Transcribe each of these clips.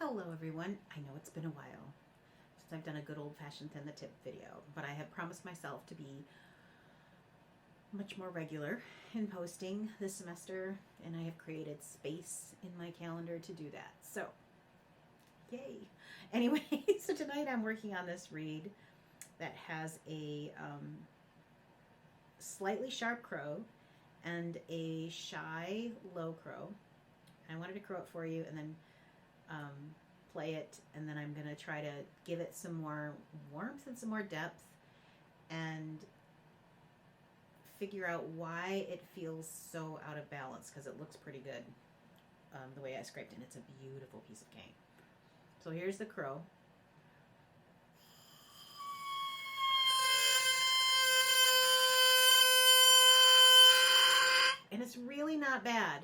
Hello everyone. I know it's been a while since I've done a good old-fashioned thin the tip video, but I have promised myself to be much more regular in posting this semester, and I have created space in my calendar to do that. So, yay. Anyway, so tonight I'm working on this reed that has a slightly sharp crow and a shy low crow. I wanted to crow it for you and then play it, and then I'm going to try to give it some more warmth and some more depth and figure out why it feels so out of balance, because it looks pretty good the way I scraped it. It's a beautiful piece of cane. So here's the crow. And it's really not bad.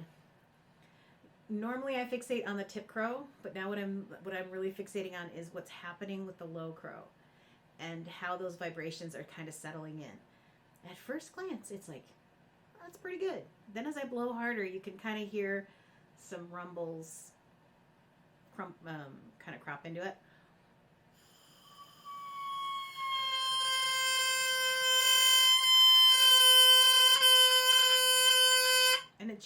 Normally I fixate on the tip crow, but now what I'm really fixating on is what's happening with the low crow and how those vibrations are kind of settling in. At first glance, it's like, oh, that's pretty good. Then as I blow harder, you can kind of hear some rumbles kind of crop into it. And it's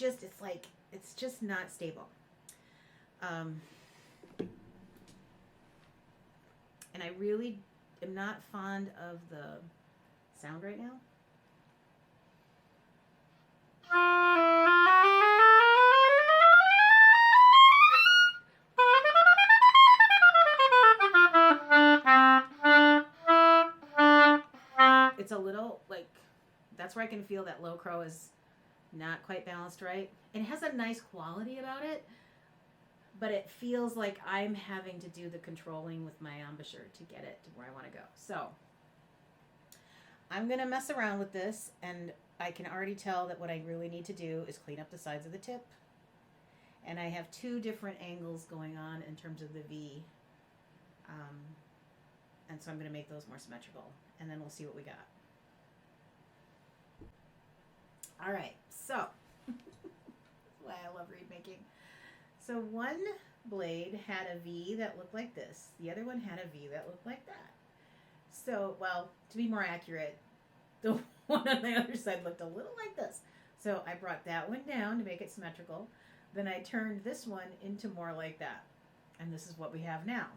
just not stable. And I really am not fond of the sound right now. It's a little like, that's where I can feel that low crow is not quite balanced right. And it has a nice quality about it, but it feels like I'm having to do the controlling with my embouchure to get it to where I want to go. So I'm going to mess around with this, and I can already tell that what I really need to do is clean up the sides of the tip. And I have two different angles going on in terms of the V. And so I'm going to make those more symmetrical, and then we'll see what we got. All right, so that's why I love reed making. So one blade had a V that looked like this. The other one had a V that looked like that. So, well, to be more accurate, the one on the other side looked a little like this. So I brought that one down to make it symmetrical. Then I turned this one into more like that. And this is what we have now.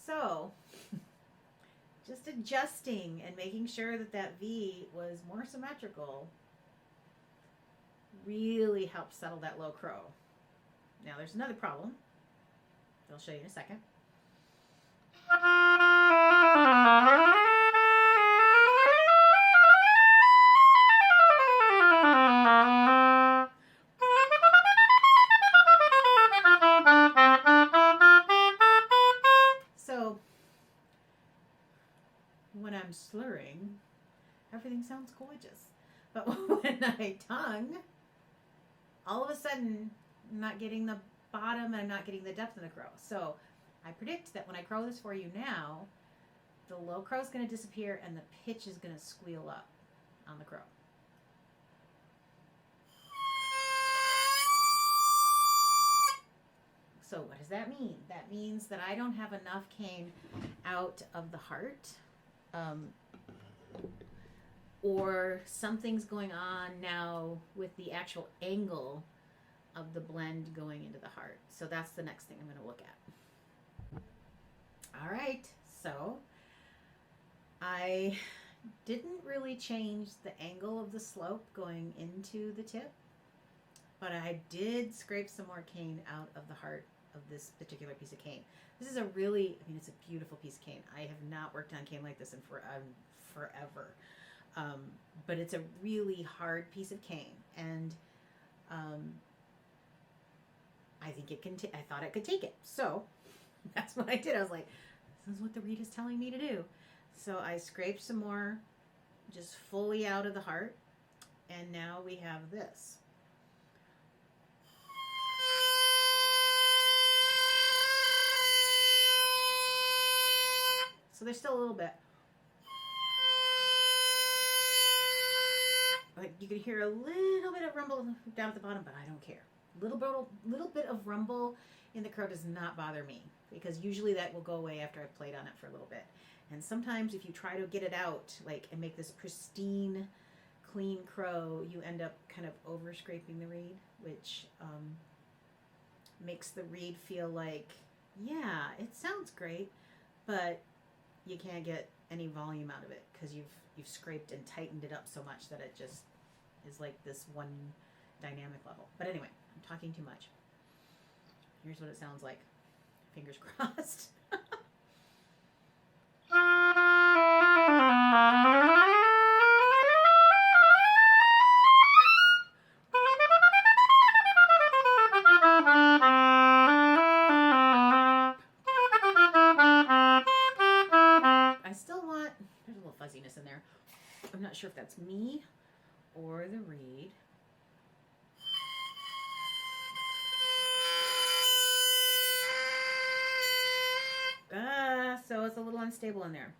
So, just adjusting and making sure that that V was more symmetrical really helped settle that low crow. Now there's another problem. I'll show you in a second. So when I'm slurring, everything sounds gorgeous. But when I tongue, all of a sudden, I'm not getting the bottom and I'm not getting the depth in the crow. So I predict that when I crow this for you now, the low crow is going to disappear and the pitch is going to squeal up on the crow. So what does that mean? That means that I don't have enough cane out of the heart, or something's going on now with the actual angle of the blend going into the heart. So that's the next thing I'm going to look at. All right, so I didn't really change the angle of the slope going into the tip, but I did scrape some more cane out of the heart of this particular piece of cane. This is a really, I mean, it's a beautiful piece of cane. I have not worked on cane like this in forever. But it's a really hard piece of cane, and I think it can. I thought it could take it, so that's what I did. I was like, "This is what the reed is telling me to do." So I scraped some more, just fully out of the heart, and now we have this. So there's still a little bit. You can hear a little bit of rumble down at the bottom, but I don't care. Little bit of rumble in the crow does not bother me, because usually that will go away after I've played on it for a little bit. And sometimes if you try to get it out, like, and make this pristine, clean crow, you end up kind of over scraping the reed, which makes the reed feel like, yeah, it sounds great, but you can't get any volume out of it because you've scraped and tightened it up so much that it just is like this one dynamic level. But anyway, I'm talking too much. Here's what it sounds like. Fingers crossed. I still want, there's a little fuzziness in there. I'm not sure if that's me or the reed. So it's a little unstable in there.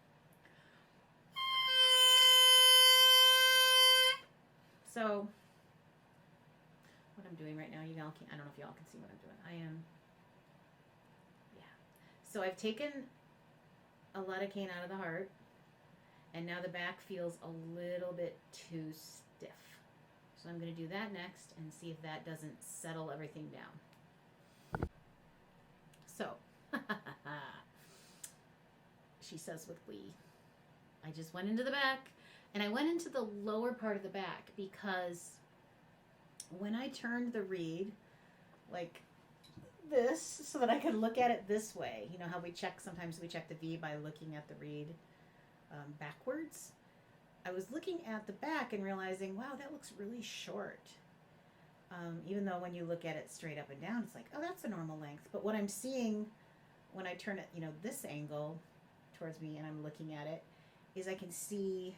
So what I'm doing right now, you all can, I don't know if y'all can see what I'm doing. So I've taken a lidocaine out of the heart, and now the back feels a little bit too stiff. So I'm going to do that next and see if that doesn't settle everything down. So, she says with glee, I just went into the back, and I went into the lower part of the back because when I turned the reed like this so that I could look at it this way, you know how sometimes we check the V by looking at the reed backwards. I was looking at the back and realizing, wow, that looks really short. Even though when you look at it straight up and down, it's like, oh, that's a normal length. But what I'm seeing when I turn it, this angle towards me and I'm looking at it, is I can see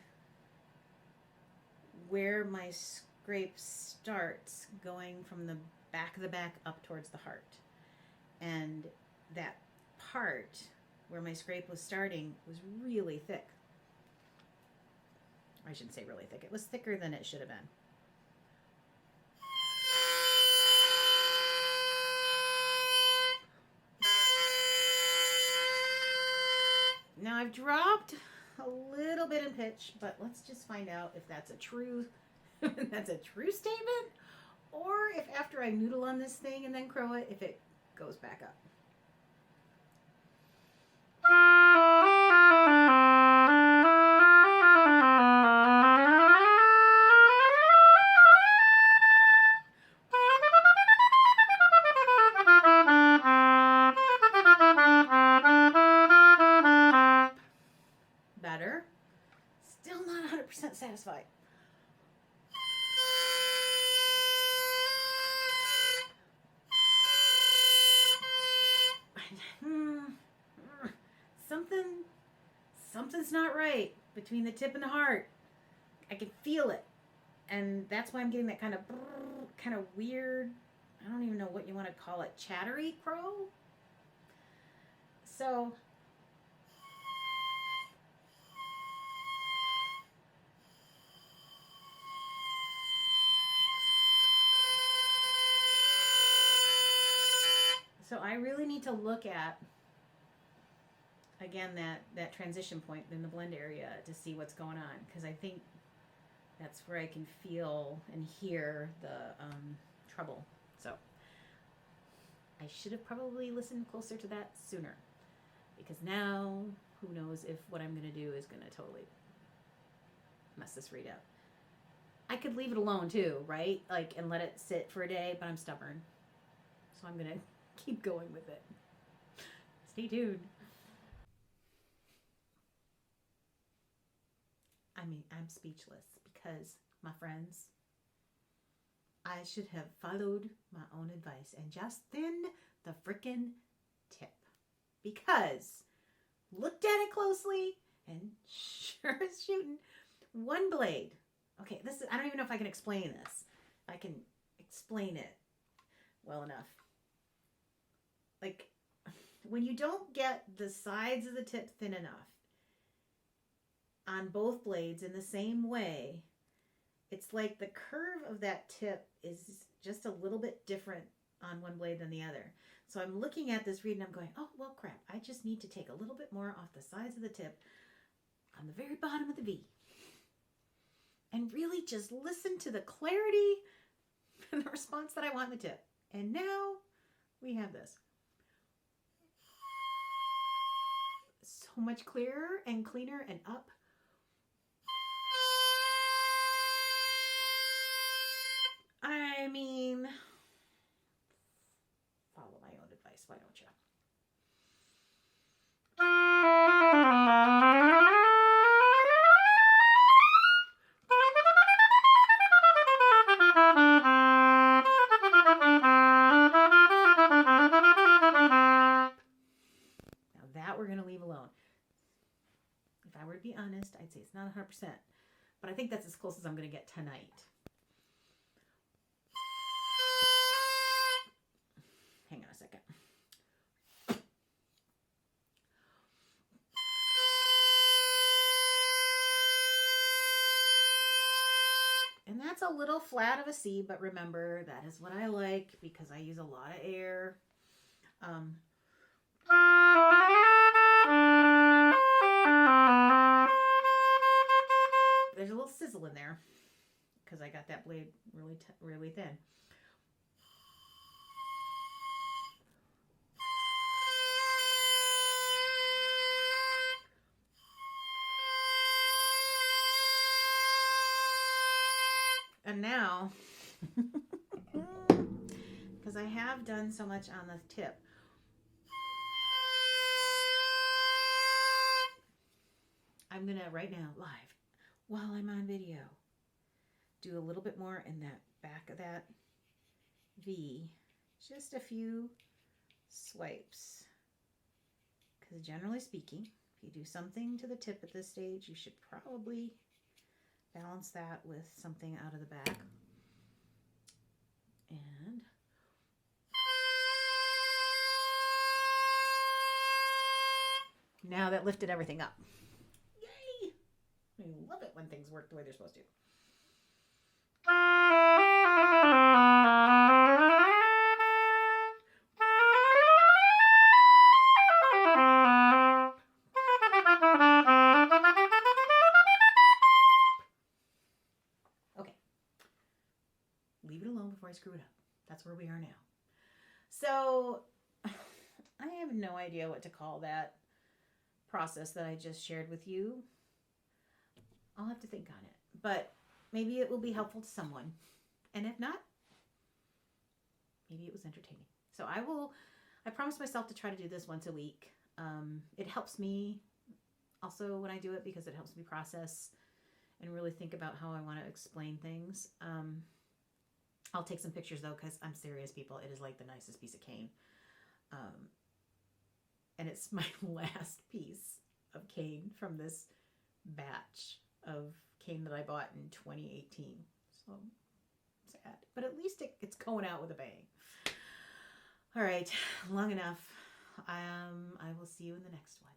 where my scrape starts going from the back of the back up towards the heart. And that part where my scrape was starting was really thick. I shouldn't say really thick. It was thicker than it should have been. Now I've dropped a little bit in pitch, but let's just find out if that's a true statement, or if after I noodle on this thing and then crow it, if it goes back up. Better. Still not 100% satisfied. Something's not right between the tip and the heart. I can feel it. And that's why I'm getting that kind of weird, I don't even know what you want to call it, chattery crow. So I really need to look at, again, that transition point in the blend area to see what's going on, because I think that's where I can feel and hear the trouble. So I should have probably listened closer to that sooner, because now who knows if what I'm going to do is going to totally mess this reed up. I could leave it alone too, right? Like, and let it sit for a day, but I'm stubborn. So I'm going to keep going with it. Stay tuned. I mean, I'm speechless because, my friends, I should have followed my own advice and just thinned the frickin' tip. Because looked at it closely and sure as shooting, one blade. Okay, I don't even know if I can explain this. I can explain it well enough. Like, when you don't get the sides of the tip thin enough on both blades in the same way, it's like the curve of that tip is just a little bit different on one blade than the other. So I'm looking at this reed and I'm going, oh, well, crap. I just need to take a little bit more off the sides of the tip on the very bottom of the V. And really just listen to the clarity and the response that I want in the tip. And now we have this. So much clearer and cleaner and up. I mean, follow my own advice, why don't you? Now that we're going to leave alone. If I were to be honest, I'd say it's not 100%, but I think that's as close as I'm going to get tonight. Hang on a second. And that's a little flat of a C, but remember, that is what I like because I use a lot of air. There's a little sizzle in there because I got that blade really thin. And now, because I have done so much on the tip, I'm going to, right now, live, while I'm on video, do a little bit more in that back of that V. Just a few swipes. Because generally speaking, if you do something to the tip at this stage, you should probably balance that with something out of the back. And now that lifted everything up. Yay! I love it when things work the way they're supposed to. Leave it alone before I screw it up. That's where we are now. So I have no idea what to call that process that I just shared with you. I'll have to think on it, but maybe it will be helpful to someone. And if not, maybe it was entertaining. So I promised myself to try to do this once a week. It helps me also when I do it because it helps me process and really think about how I want to explain things. I'll take some pictures though, because I'm serious, people. It is like the nicest piece of cane. And it's my last piece of cane from this batch of cane that I bought in 2018. So sad. But at least it's going out with a bang. All right, long enough. I will see you in the next one.